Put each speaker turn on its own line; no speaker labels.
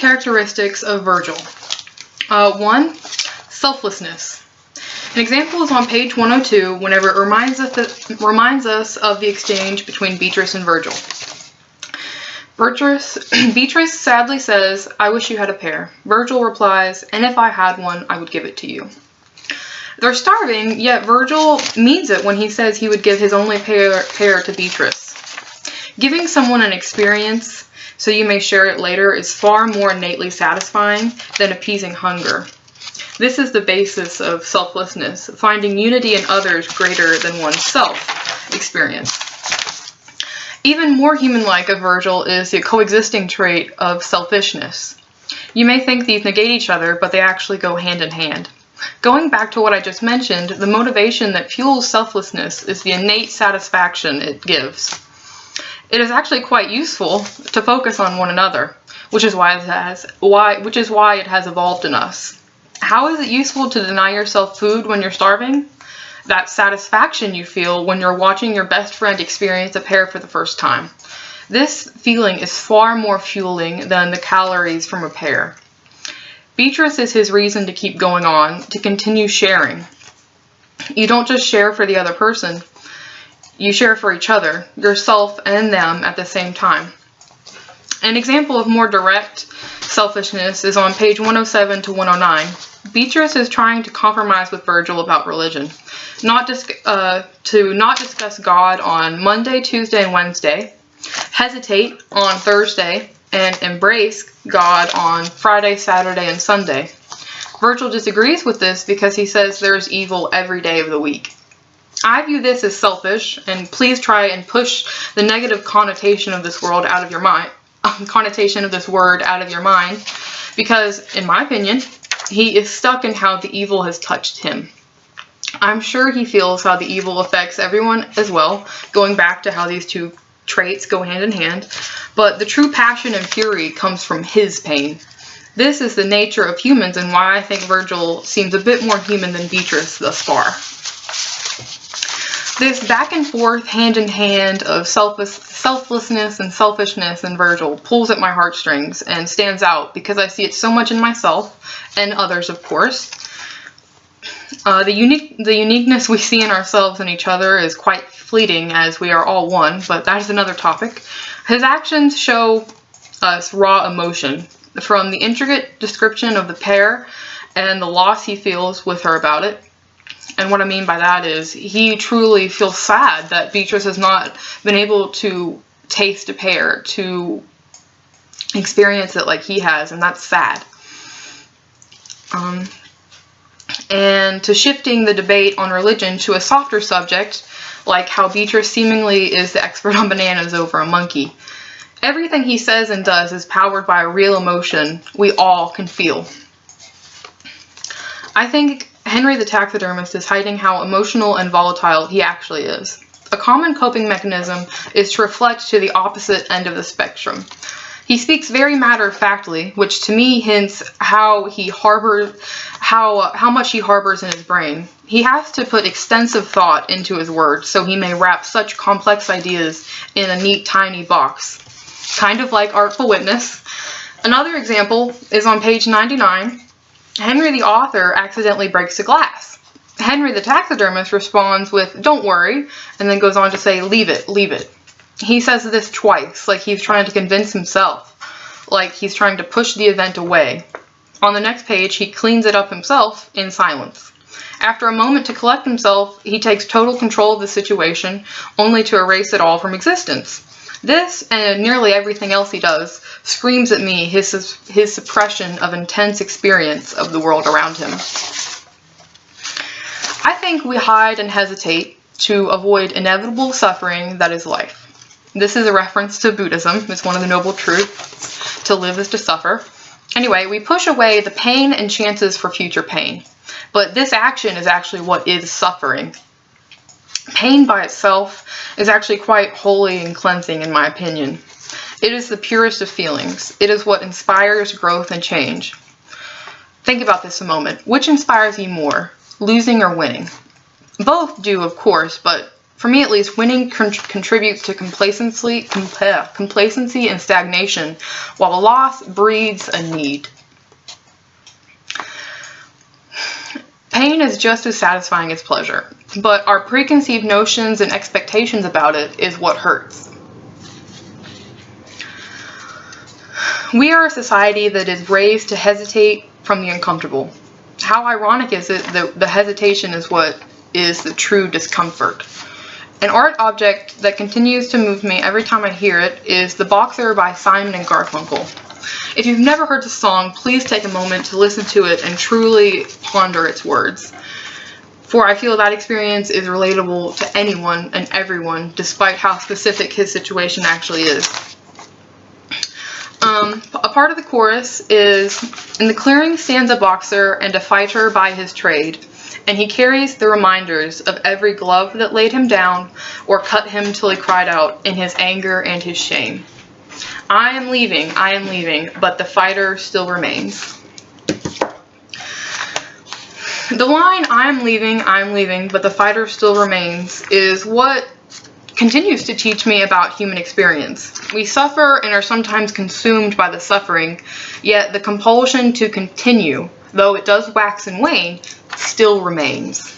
characteristics of Virgil. 1. Selflessness. An example is on page 102 whenever it reminds us of the exchange between Beatrice and Virgil. Beatrice sadly says, "I wish you had a pear." Virgil replies, "And if I had one, I would give it to you." They're starving, yet Virgil means it when he says he would give his only pear to Beatrice. Giving someone an experience so you may share it later is far more innately satisfying than appeasing hunger. This is the basis of selflessness, finding unity in others greater than oneself experience. Even more human-like of Virgil is the coexisting trait of selfishness. You may think these negate each other, but they actually go hand in hand. Going back to what I just mentioned, the motivation that fuels selflessness is the innate satisfaction it gives. It is actually quite useful to focus on one another, which is why it has evolved in us. How is it useful to deny yourself food when you're starving? That satisfaction you feel when you're watching your best friend experience a pear for the first time. This feeling is far more fueling than the calories from a pear. Beatrice is his reason to keep going on, to continue sharing. You don't just share for the other person, you share for each other, yourself and them at the same time. An example of more direct selfishness is on page 107 to 109. Beatrice is trying to compromise with Virgil about religion, to not discuss God on Monday, Tuesday, and Wednesday, hesitate on Thursday, and embrace God on Friday, Saturday, and Sunday. Virgil disagrees with this because he says there is evil every day of the week. I view this as selfish, and please try and push the negative connotation of this word out of your mind, because, in my opinion, he is stuck in how the evil has touched him. I'm sure he feels how the evil affects everyone as well, going back to how these two traits go hand in hand, but the true passion and fury comes from his pain. This is the nature of humans and why I think Virgil seems a bit more human than Beatrice thus far. This back and forth, hand in hand of selflessness and selfishness in Virgil pulls at my heartstrings and stands out because I see it so much in myself and others, of course. The uniqueness we see in ourselves and each other is quite fleeting, as we are all one, but that is another topic. His actions show us raw emotion, from the intricate description of the pear and the loss he feels with her about it. And what I mean by that is he truly feels sad that Beatrice has not been able to taste a pear, to experience it like he has, and that's sad. And to shifting the debate on religion to a softer subject, like how Beatrice seemingly is the expert on bananas over a monkey. Everything he says and does is powered by a real emotion we all can feel. I think Henry the taxidermist is hiding how emotional and volatile he actually is. A common coping mechanism is to reflect to the opposite end of the spectrum. He speaks very matter-of-factly, which to me hints how much he harbors in his brain. He has to put extensive thought into his words so he may wrap such complex ideas in a neat, tiny box. Kind of like Artful Witness. Another example is on page 99. Henry the author accidentally breaks a glass. Henry the taxidermist responds with, "Don't worry," and then goes on to say, "Leave it, leave it." He says this twice, like he's trying to convince himself, like he's trying to push the event away. On the next page, he cleans it up himself in silence. After a moment to collect himself, he takes total control of the situation, only to erase it all from existence. This, and nearly everything else he does, screams at me his suppression of intense experience of the world around him. I think we hide and hesitate to avoid inevitable suffering that is life. This is a reference to Buddhism. It's one of the noble truths. To live is to suffer. Anyway, we push away the pain and chances for future pain. But this action is actually what is suffering. Pain by itself is actually quite holy and cleansing, in my opinion. It is the purest of feelings. It is what inspires growth and change. Think about this a moment. Which inspires you more, losing or winning? Both do, of course, but For me, at least, winning contributes to complacency and stagnation, while loss breeds a need. Pain is just as satisfying as pleasure, but our preconceived notions and expectations about it is what hurts. We are a society that is raised to hesitate from the uncomfortable. How ironic is it that the hesitation is what is the true discomfort? An art object that continues to move me every time I hear it is The Boxer by Simon and Garfunkel. If you've never heard the song, please take a moment to listen to it and truly ponder its words. For I feel that experience is relatable to anyone and everyone, despite how specific his situation actually is. A part of the chorus is, "In the clearing stands a boxer and a fighter by his trade, and he carries the reminders of every glove that laid him down or cut him till he cried out in his anger and his shame. I am leaving, but the fighter still remains." The line, I am leaving, but the fighter still remains, is what continues to teach me about human experience. We suffer and are sometimes consumed by the suffering, yet the compulsion to continue, though it does wax and wane, still remains.